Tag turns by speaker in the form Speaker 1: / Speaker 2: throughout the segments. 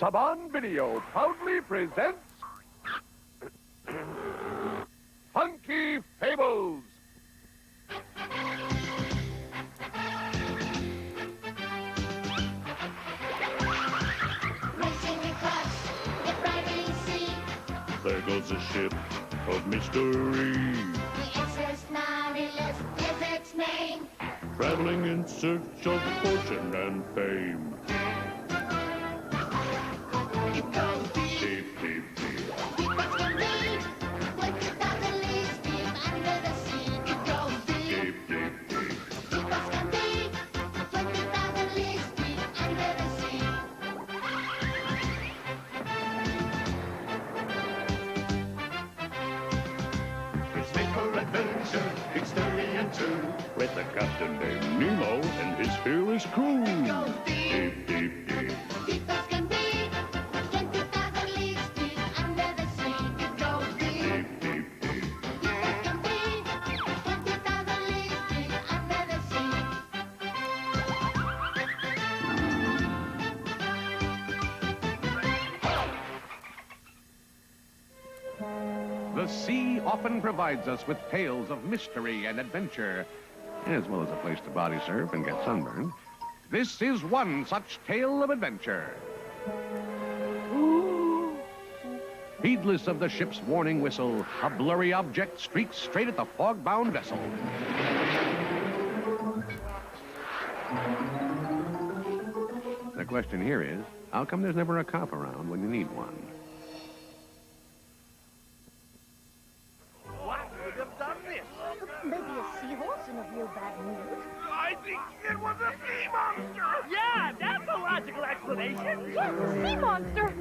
Speaker 1: Saban Video proudly presents Funky Fables.
Speaker 2: Racing across the brightening sea.
Speaker 3: There goes a ship of mystery,
Speaker 2: The SS Nautilus is its name.
Speaker 3: traveling in search of fortune and fame.
Speaker 2: It goes deep,
Speaker 3: Deep, deep, deep.
Speaker 2: deep as can be. 20,000 leagues deep under the sea. It goes deep,
Speaker 3: Deep, deep, deep.
Speaker 2: deep as can be. 20,000 leagues deep under the sea.
Speaker 3: It's made for adventure, experience too, with the captain named Nemo and his fearless crew.
Speaker 2: It goes deep,
Speaker 3: Deep, deep, deep.
Speaker 2: deep as can be. 20,000 leagues deep under the sea. It goes deep,
Speaker 3: Deep, deep, deep.
Speaker 2: deep as can be. 20,000 leagues deep under the sea.
Speaker 1: The sea often provides us with tales of mystery and adventure, as well as a place to body surf and get sunburned. This is one such tale of adventure. Heedless of the ship's warning whistle, a blurry object streaks straight at the fog-bound vessel. The question here is, how come there's never a cop around when you need one?
Speaker 4: What would have done this?
Speaker 5: Maybe a seahorse in a real bad mood.
Speaker 4: I think it was a sea monster! Yeah, that's a logical explanation.
Speaker 5: Yes, a sea monster.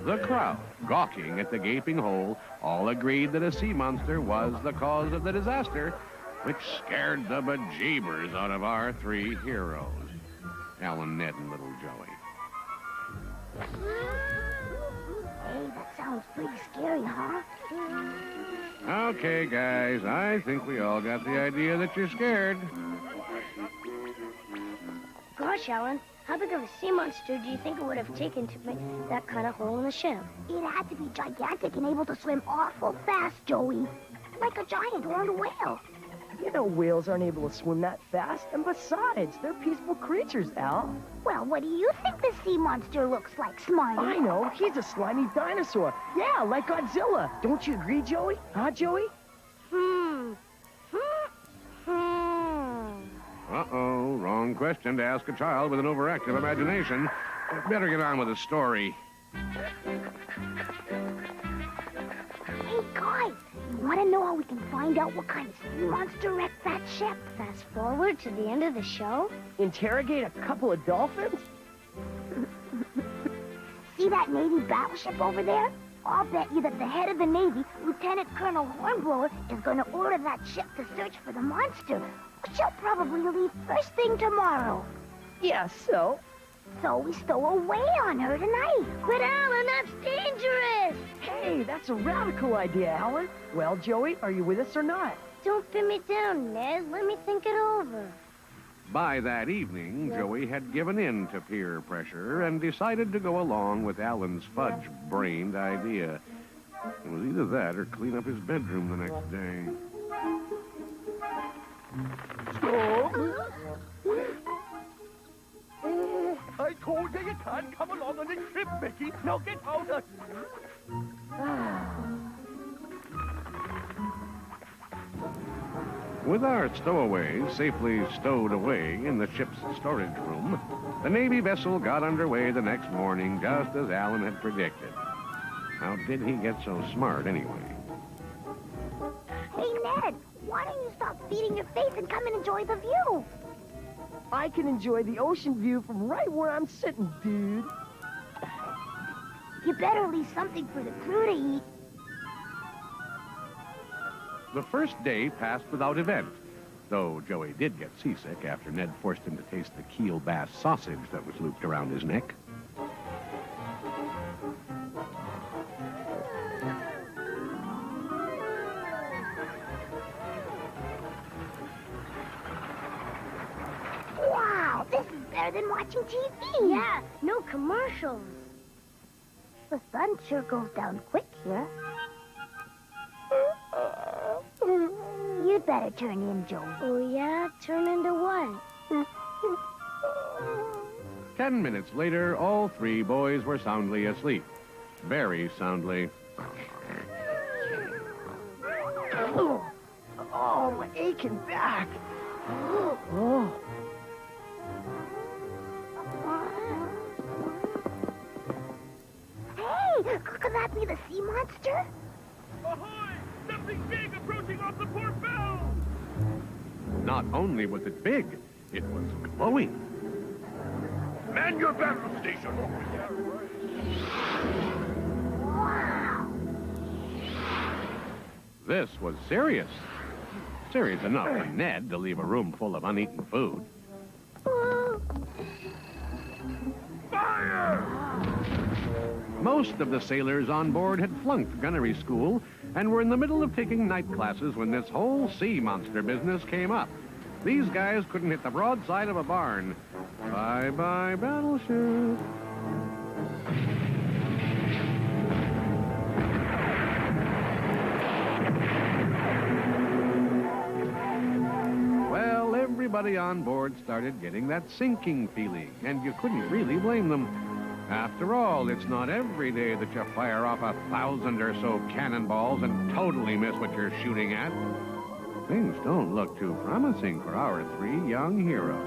Speaker 1: The crowd, gawking at the gaping hole, all agreed that a sea monster was the cause of the disaster, which scared the bejeebers out of our three heroes, Alan, Ned, and little Joey.
Speaker 5: Hey, that sounds pretty scary, huh?
Speaker 1: Okay, guys, I think we all got the idea that you're scared.
Speaker 5: Gosh, Alan, how big of a sea monster do you think it would have taken to make that kind of hole in the ship?
Speaker 6: It had to be gigantic and able to swim awful fast, Joey. Like a giant horned whale.
Speaker 7: You know whales aren't able to swim that fast, and besides, they're peaceful creatures, Al.
Speaker 6: Well, what do you think the sea monster looks like, Smarty?
Speaker 7: I know, he's a slimy dinosaur. Yeah, like Godzilla. Don't you agree, Joey? Huh, Joey?
Speaker 1: Uh-oh, wrong question to ask a child with an overactive imagination. Better get on with the story.
Speaker 6: Hey, guys, you want to know how we can find out what kind of sea monster wrecked that ship?
Speaker 5: Fast forward to the end of the show.
Speaker 7: Interrogate a couple of dolphins?
Speaker 6: See that Navy battleship over there? I'll bet you that the head of the Navy, Lieutenant Colonel Hornblower, is going to order that ship to search for the monster. She'll probably leave first thing tomorrow.
Speaker 7: Yeah, so?
Speaker 6: So we stow away on her tonight.
Speaker 5: But Alan, that's dangerous.
Speaker 7: Hey, that's a radical idea, Alan. Well, Joey, are you with us or not?
Speaker 5: Don't pin me down, Ned. Let me think it over.
Speaker 1: By that evening, Joey had given in to peer pressure and decided to go along with Alan's fudge-brained idea. It was either that or clean up his bedroom the next day.
Speaker 4: I told you you can't come along on this trip, Mickey. Now get out of here.
Speaker 1: With our stowaways safely stowed away in the ship's storage room, the Navy vessel got underway the next morning just as Alan had predicted. How did he get so smart anyway?
Speaker 6: Hey, Ned, why don't you stop feeding your face and come and enjoy the view?
Speaker 7: I can enjoy the ocean view from right where I'm sitting, dude.
Speaker 6: You better leave something for the crew to eat.
Speaker 1: The first day passed without event, though Joey did get seasick after Ned forced him to taste the keel bass sausage that was looped around his neck.
Speaker 6: Wow, this is better than watching TV.
Speaker 5: Yeah, no commercials.
Speaker 6: The sun sure goes down quick here. You'd better turn in, Joey.
Speaker 5: Oh, yeah? Turn into what?
Speaker 1: 10 minutes later, all three boys were soundly asleep. Very soundly.
Speaker 7: Oh, my aching back. Oh.
Speaker 6: Hey, could that be the sea monster?
Speaker 4: Ahoy! Something big approaching off the port bow!
Speaker 1: Not only was it big, it was glowing.
Speaker 3: Man your battle station.
Speaker 6: Wow.
Speaker 1: This was serious. Serious enough for Ned to leave a room full of uneaten food. Most of the sailors on board had flunked gunnery school and were in the middle of taking night classes when this whole sea monster business came up. These guys couldn't hit the broadside of a barn. Bye-bye, battleship. Well, everybody on board started getting that sinking feeling, and you couldn't really blame them. After all, it's not every day that you fire off 1,000 or so cannonballs and totally miss what you're shooting at. Things don't look too promising for our three young heroes.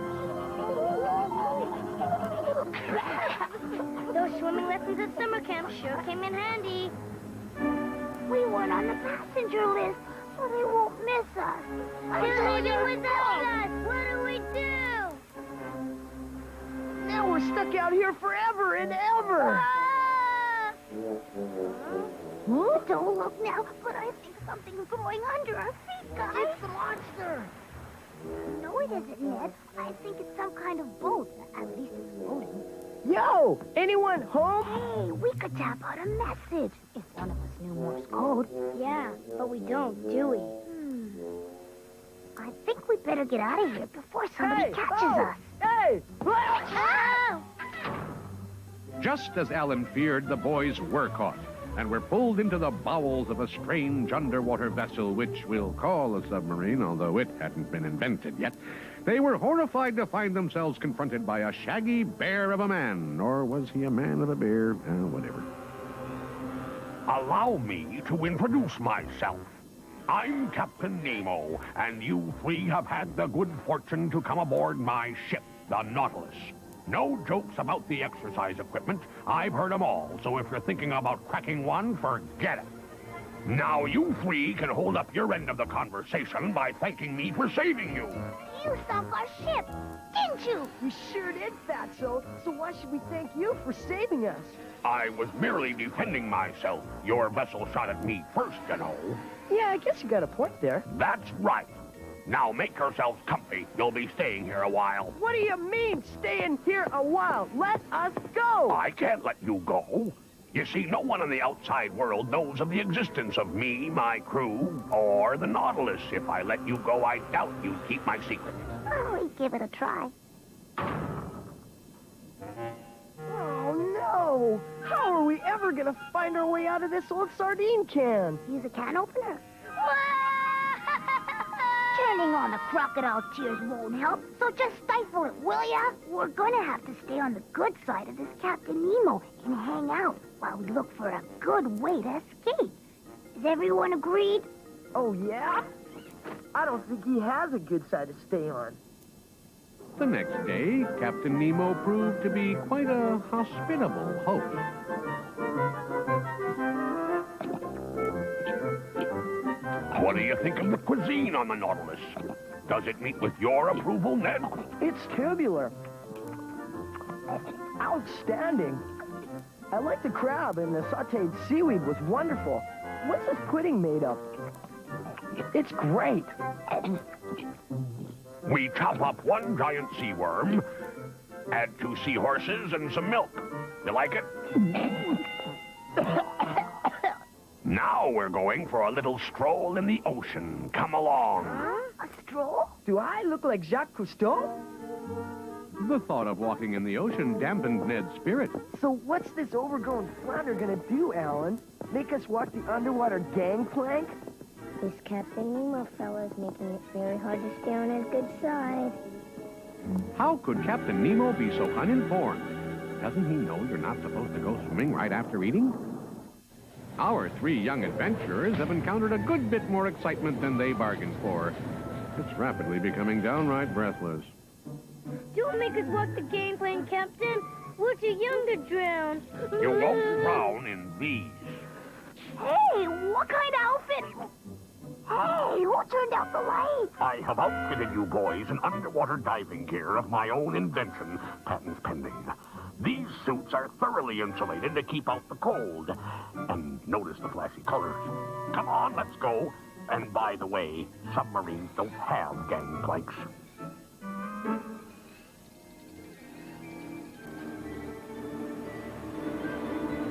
Speaker 5: Those swimming lessons at summer camp sure came in handy.
Speaker 6: We weren't on the passenger list, so they won't miss us.
Speaker 5: They're leaving without us. What do we do?
Speaker 7: Now we're stuck out here forever and ever.
Speaker 5: Ah!
Speaker 6: Huh? Don't look now, but I think something's going under our feet, guys.
Speaker 7: It's the monster.
Speaker 6: No, it isn't, Ned. I think it's some kind of boat. At least it's floating.
Speaker 7: Yo, anyone home?
Speaker 6: Hey, we could tap out a message if one of us knew Morse code.
Speaker 5: Yeah, but we don't, do we?
Speaker 6: I think we better get out of here before somebody catches us.
Speaker 7: Hey!
Speaker 5: Oh!
Speaker 1: Just as Alan feared, the boys were caught and were pulled into the bowels of a strange underwater vessel, which we'll call a submarine, although it hadn't been invented yet. They were horrified to find themselves confronted by a shaggy bear of a man. Or was he a man of a bear? Whatever.
Speaker 3: Allow me to introduce myself. I'm Captain Nemo, and you three have had the good fortune to come aboard my ship, the Nautilus. No jokes about the exercise equipment. I've heard them all, so if you're thinking about cracking one, forget it. Now you three can hold up your end of the conversation by thanking me for saving you.
Speaker 6: You sunk our ship, didn't you?
Speaker 7: We sure did, Fatso. So why should we thank you for saving us?
Speaker 3: I was merely defending myself. Your vessel shot at me first, you know.
Speaker 7: Yeah, I guess you got a point there.
Speaker 3: That's right. Now make yourselves comfy. You'll be staying here a while.
Speaker 7: What do you mean, staying here a while? Let us go!
Speaker 3: I can't let you go. You see, no one in the outside world knows of the existence of me, my crew, or the Nautilus. If I let you go, I doubt you'd keep my secret.
Speaker 6: Oh, we give it a try.
Speaker 7: Oh, no! How are we ever gonna find our way out of this old sardine can?
Speaker 6: Use a can opener. Turning on the crocodile tears won't help, so just stifle it, will ya? We're gonna have to stay on the good side of this Captain Nemo and hang out while we look for a good way to escape. Is everyone agreed?
Speaker 7: Oh, yeah? I don't think he has a good side to stay on.
Speaker 1: The next day, Captain Nemo proved to be quite a hospitable host.
Speaker 3: What do you think of the cuisine on the Nautilus? Does it meet with your approval, Ned?
Speaker 7: It's tubular. Outstanding. I like the crab, and the sautéed seaweed was wonderful. What's this pudding made of? It's great.
Speaker 3: We chop up one giant sea worm, add 2 seahorses and some milk. You like it? Now we're going for a little stroll in the ocean. Come along.
Speaker 6: A stroll?
Speaker 7: Do I look like Jacques Cousteau?
Speaker 1: The thought of walking in the ocean dampened Ned's spirit.
Speaker 7: So what's this overgrown flounder gonna do, Alan? Make us walk the underwater gangplank?
Speaker 5: This Captain Nemo fella is making it very hard to stay on his good side.
Speaker 1: How could Captain Nemo be so uninformed? Doesn't he know you're not supposed to go swimming right after eating? Our three young adventurers have encountered a good bit more excitement than they bargained for. It's rapidly becoming downright breathless.
Speaker 5: Don't make us walk the gangplank, Captain. We're too young to drown.
Speaker 3: You won't drown in these.
Speaker 6: Hey, what kind of outfit? Hey, who turned out the light?
Speaker 3: I have outfitted you boys in underwater diving gear of my own invention, patents pending. These suits are thoroughly insulated to keep out the cold. And notice the flashy colors. Come on, let's go. And by the way, submarines don't have gangplanks.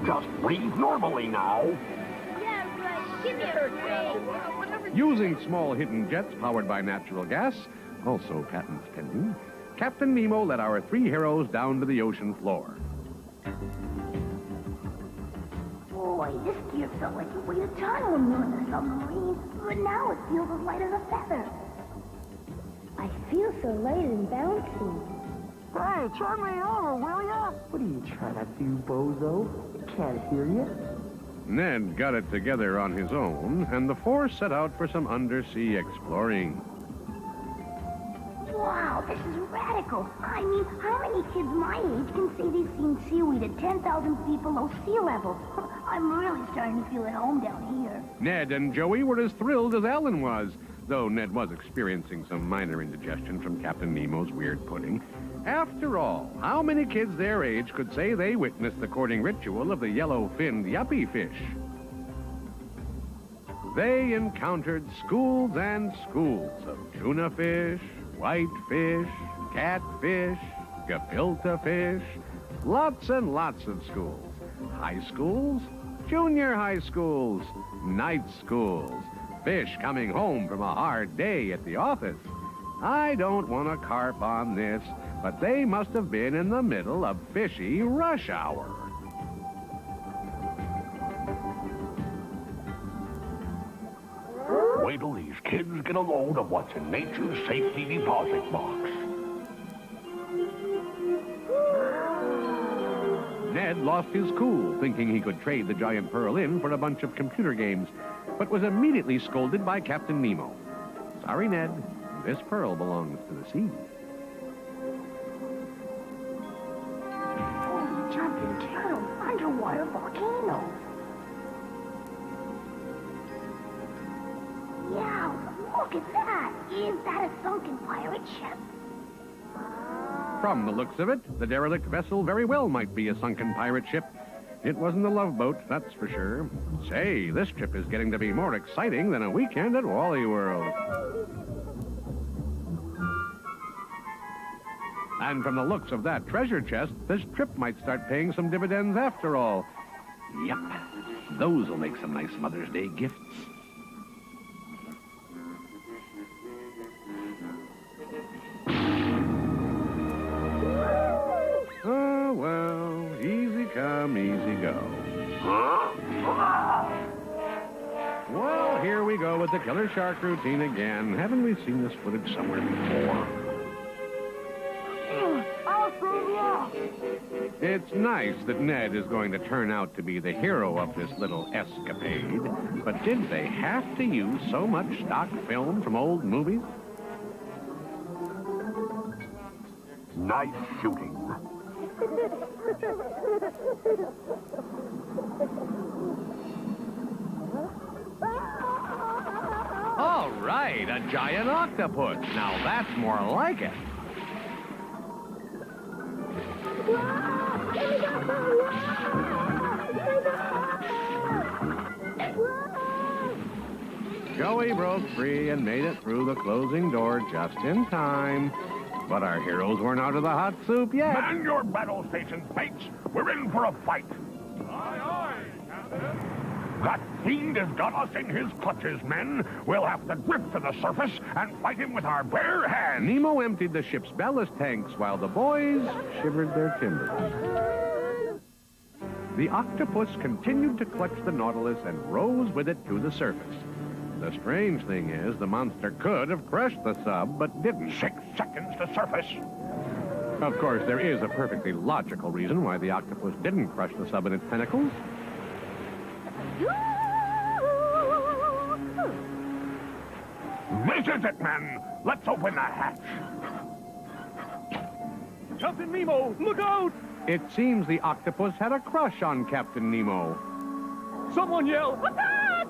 Speaker 3: Just breathe normally now.
Speaker 5: Yeah, right. Give me a break.
Speaker 1: Using small hidden jets powered by natural gas, also patents pending, Captain Nemo led our three heroes down to the ocean floor.
Speaker 6: Boy, this gear felt like it weighed a ton when we were in the submarine, but now it feels as light as a feather.
Speaker 5: I feel so light and bouncy.
Speaker 7: Hey, turn me over, will ya? What are you trying to do, bozo? Can't hear you.
Speaker 1: Ned got it together on his own, and the four set out for some undersea exploring.
Speaker 6: Wow, this is radical. I mean, how many kids my age can say they've seen seaweed at 10,000 feet below sea level? I'm really starting to feel at home down here.
Speaker 1: Ned and Joey were as thrilled as Alan was, though Ned was experiencing some minor indigestion from Captain Nemo's weird pudding. After all, how many kids their age could say they witnessed the courting ritual of the yellow-finned yuppie fish? They encountered schools and schools of tuna fish, whitefish, catfish, gefilte fish, lots and lots of schools. High schools, junior high schools, night schools, fish coming home from a hard day at the office. I don't want to carp on this, but they must have been in the middle of fishy rush hour.
Speaker 3: Wait till these kids get a load of what's in nature's safety deposit box.
Speaker 1: Ned lost his cool, thinking he could trade the giant pearl in for a bunch of computer games, but was immediately scolded by Captain Nemo. Sorry, Ned. This pearl belongs to the sea.
Speaker 6: Holy jumping turtle, underwater volcano. Yeah, look at that. Is that a sunken pirate ship?
Speaker 1: From the looks of it, the derelict vessel very well might be a sunken pirate ship. It wasn't a love boat, that's for sure. Say, this trip is getting to be more exciting than a weekend at Wally World. And from the looks of that treasure chest, this trip might start paying some dividends after all. Yep, those will make some nice Mother's Day gifts. Oh, well, easy come, easy go. Well, here we go with the killer shark routine again. Haven't we seen this footage somewhere before?
Speaker 6: I'll save you.
Speaker 1: It's nice that Ned is going to turn out to be the hero of this little escapade, but did they have to use so much stock film from old movies?
Speaker 3: Nice shooting.
Speaker 1: All right, a giant octopus. Now that's more like it. Joey broke free and made it through the closing door just in time. But our heroes weren't out of the hot soup yet.
Speaker 3: Man your battle stations, mates. We're in for a fight.
Speaker 4: Aye, aye, Captain.
Speaker 3: That fiend has got us in his clutches, men. We'll have to drift to the surface and fight him with our bare hands.
Speaker 1: Nemo emptied the ship's ballast tanks while the boys shivered their timbers. The octopus continued to clutch the Nautilus and rose with it to the surface. The strange thing is, the monster could have crushed the sub, but didn't.
Speaker 3: 6 seconds to surface.
Speaker 1: Of course, there is a perfectly logical reason why the octopus didn't crush the sub in its tentacles.
Speaker 3: This is it, men. Let's open the hatch.
Speaker 4: Captain Nemo, look out!
Speaker 1: It seems the octopus had a crush on Captain Nemo.
Speaker 4: Someone yell, attack!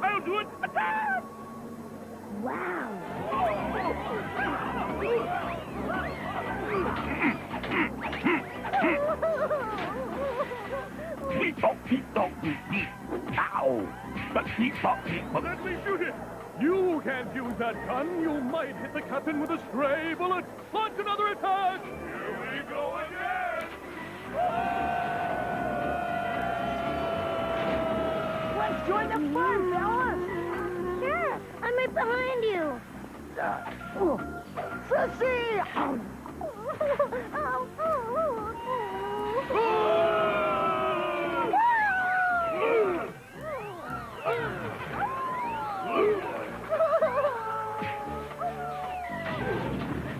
Speaker 4: I'll do it, attack!
Speaker 6: Wow.
Speaker 3: Ow!
Speaker 4: Let me shoot it! You can't use that gun. You might hit the captain with a stray bullet. Launch another attack! Here we go again!
Speaker 6: Let's join the fun, fellas.
Speaker 5: Sure, I'm right behind you.
Speaker 6: Sissy!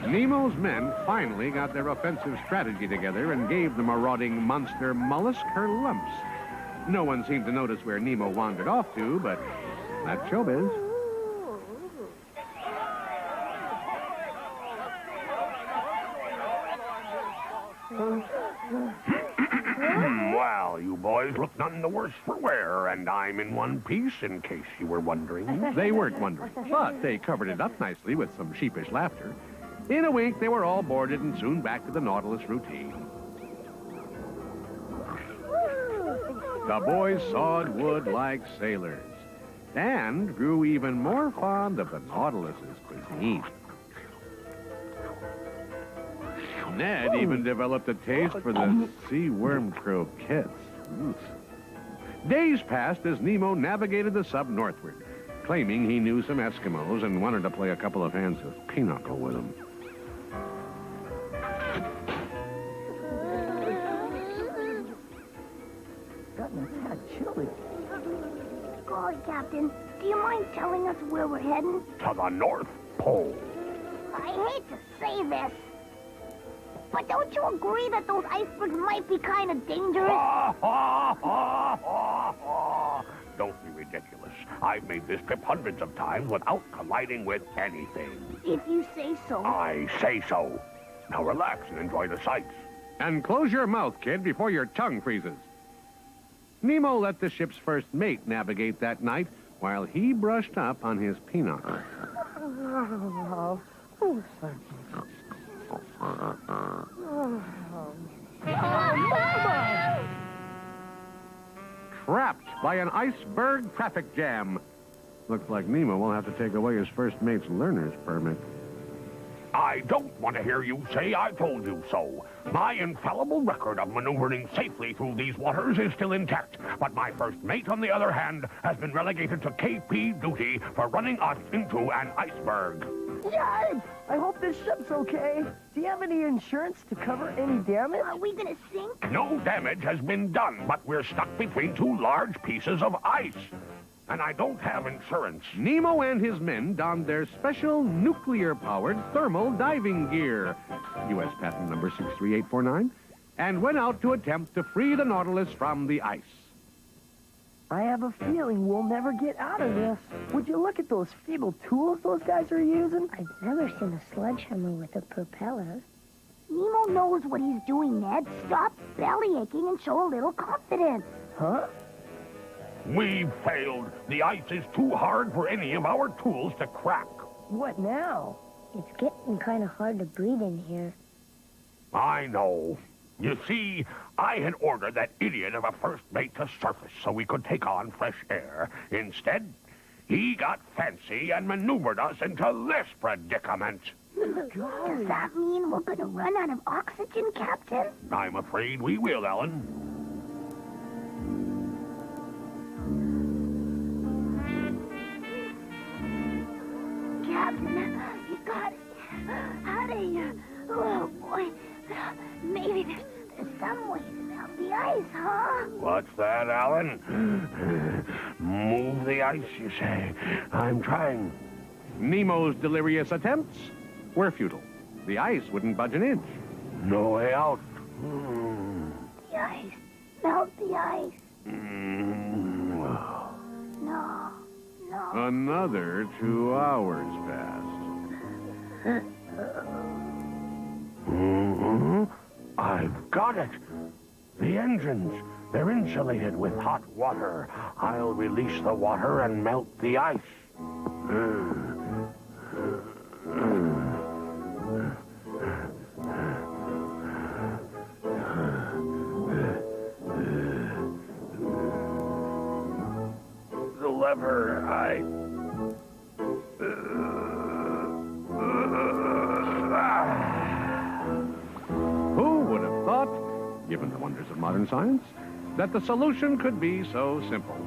Speaker 1: Nemo's men finally got their offensive strategy together and gave the marauding monster mollusk her lumps. No one seemed to notice where Nemo wandered off to, but that's showbiz.
Speaker 3: Well, you boys look none the worse for wear, and I'm in one piece, in case you were wondering.
Speaker 1: They weren't wondering, but they covered it up nicely with some sheepish laughter. In a wink, they were all boarded and soon back to the Nautilus routine. The boys sawed wood like sailors and grew even more fond of the Nautilus's cuisine. Ned even developed a taste for the sea worm croquettes. Oof. Days passed as Nemo navigated the sub northward, claiming he knew some Eskimos and wanted to play a couple of hands of pinochle with them.
Speaker 7: Goodness, how chilly.
Speaker 6: Golly, Captain, do you mind telling us where we're heading?
Speaker 3: To the North Pole.
Speaker 6: I hate to say this, but don't you agree that those icebergs might be kind of dangerous?
Speaker 3: Don't be ridiculous. I've made this trip hundreds of times without colliding with anything.
Speaker 6: If you say so.
Speaker 3: I say so. Now relax and enjoy the sights.
Speaker 1: And close your mouth, kid, before your tongue freezes. Nemo let the ship's first mate navigate that night while he brushed up on his pinochle. Trapped by an iceberg traffic jam. Looks like Nemo will have to take away his first mate's learner's permit.
Speaker 3: I don't want to hear you say I told you so. My infallible record of maneuvering safely through these waters is still intact, but my first mate, on the other hand, has been relegated to KP duty for running us into an iceberg.
Speaker 7: Yikes! I hope this ship's okay. Do you have any insurance to cover any damage?
Speaker 6: Are we gonna sink?
Speaker 3: No damage has been done, but we're stuck between two large pieces of ice. And I don't have insurance.
Speaker 1: Nemo and his men donned their special nuclear-powered thermal diving gear, U.S. patent number 63849, and went out to attempt to free the Nautilus from the ice.
Speaker 7: I have a feeling we'll never get out of this. Would you look at those feeble tools those guys are using?
Speaker 5: I've never seen a sledgehammer with a propeller.
Speaker 6: Nemo knows what he's doing, Ned. Stop belly aching and show a little confidence.
Speaker 7: Huh?
Speaker 3: We've failed. The ice is too hard for any of our tools to crack.
Speaker 7: What now?
Speaker 5: It's getting kind of hard to breathe in here.
Speaker 3: I know. You see, I had ordered that idiot of a first mate to surface so we could take on fresh air. Instead, he got fancy and maneuvered us into this predicament.
Speaker 6: Does that mean we're gonna run out of oxygen, Captain?
Speaker 3: I'm afraid we will, Ellen. What's that, Alan? Move the ice, you say? I'm trying.
Speaker 1: Nemo's delirious attempts were futile. The ice wouldn't budge an inch.
Speaker 3: No way out.
Speaker 6: The ice. Melt the ice.
Speaker 3: Mm.
Speaker 6: No.
Speaker 1: Another 2 hours passed.
Speaker 3: I've got it. The engines. They're insulated with hot water. I'll release the water and melt the ice. The lever,
Speaker 1: Who would have thought, given the wonders of modern science, that the solution could be so simple?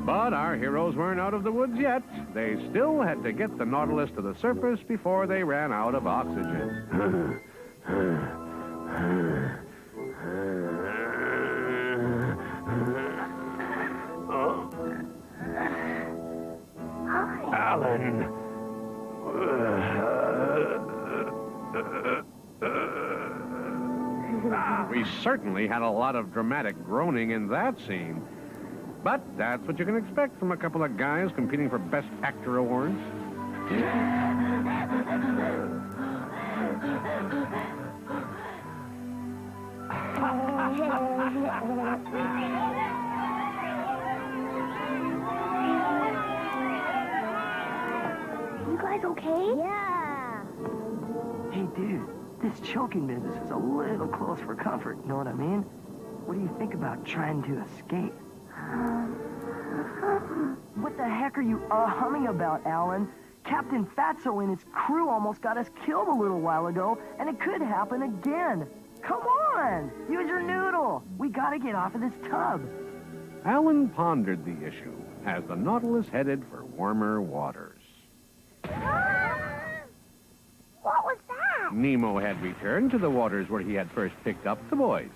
Speaker 1: But our heroes weren't out of the woods yet. They still had to get the Nautilus to the surface before they ran out of oxygen.
Speaker 3: Alan.
Speaker 1: We certainly had a lot of dramatic groaning in that scene. But that's what you can expect from a couple of guys competing for Best Actor awards.
Speaker 6: You guys okay?
Speaker 7: Yeah. Hey, dude, this choking business is a little close for comfort, you know what I mean? What do you think about trying to escape? What the heck are you humming about, Alan? Captain Fatso and his crew almost got us killed a little while ago, and it could happen again. Come on! Use your noodle! We gotta get off of this tub.
Speaker 1: Alan pondered the issue as the Nautilus headed for warmer waters.
Speaker 6: What was that?
Speaker 1: Nemo had returned to the waters where he had first picked up the boys.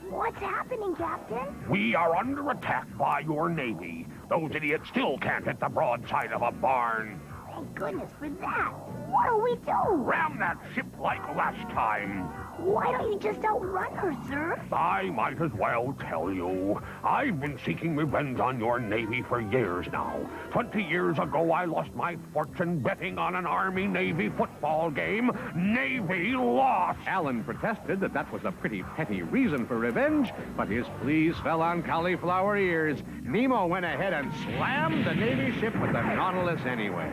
Speaker 6: What's happening, Captain?
Speaker 3: We are under attack by your Navy. Those idiots still can't hit the broadside of a barn.
Speaker 6: Thank goodness for that. What'll we do?
Speaker 3: Ram that ship like last time.
Speaker 6: Why don't you just outrun her, sir?
Speaker 3: I might as well tell you. I've been seeking revenge on your Navy for years now. 20 years ago, I lost my fortune betting on an Army-Navy football game. Navy lost.
Speaker 1: Alan protested that that was a pretty petty reason for revenge, but his pleas fell on cauliflower ears. Nemo went ahead and slammed the Navy ship with the Nautilus anyway.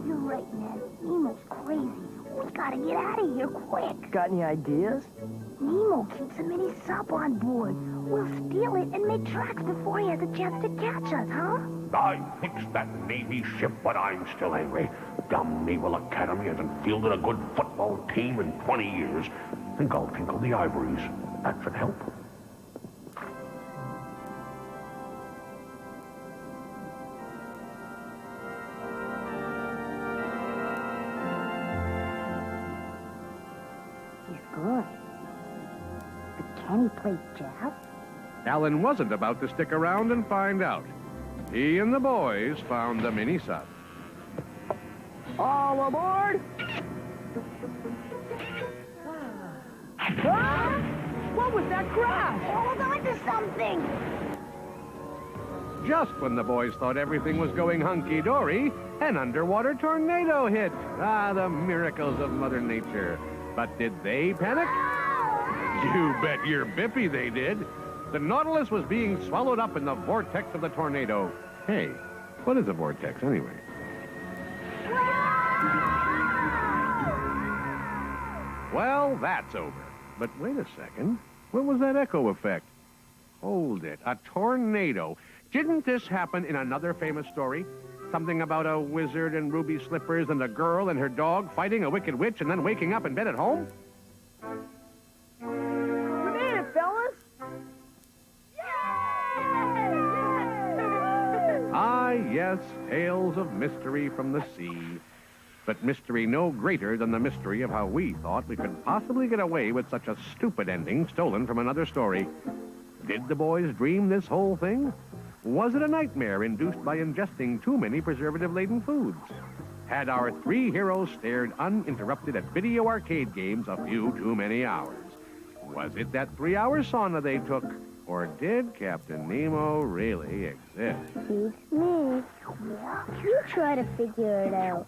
Speaker 6: You're right, Ned. Nemo's crazy. We gotta get out of here quick.
Speaker 7: Got any ideas?
Speaker 6: Nemo keeps a mini sub on board. We'll steal it and make tracks before he has a chance to catch us, huh?
Speaker 3: I fixed that Navy ship, but I'm still angry. Dumb Naval Academy hasn't fielded a good football team in 20 years. Think I'll tinkle the ivories. That should help.
Speaker 6: He's good. But can he play jazz?
Speaker 1: Alan wasn't about to stick around and find out. He and the boys found the mini sub.
Speaker 7: All aboard! Ah! What was that crash?
Speaker 6: Hold on to something!
Speaker 1: Just when the boys thought everything was going hunky-dory, an underwater tornado hit. Ah, the miracles of Mother Nature. But did they panic? You bet your bippy they did. The Nautilus was being swallowed up in the vortex of the tornado. Hey, what is a vortex anyway? Well, that's over. But wait a second. What was that echo effect? Hold it. A tornado. Didn't this happen in another famous story? Something about a wizard in ruby slippers and a girl and her dog fighting a wicked witch and then waking up in bed at home?
Speaker 7: We made it, fellas!
Speaker 1: Ah, yes. yes, tales of mystery from the sea. But mystery no greater than the mystery of how we thought we could possibly get away with such a stupid ending stolen from another story. Did the boys dream this whole thing? Was it a nightmare induced by ingesting too many preservative-laden foods? Had our three heroes stared uninterrupted at video arcade games a few too many hours? Was it that 3-hour sauna they took? Or did Captain Nemo really exist?
Speaker 5: Beats me. You try to figure it out.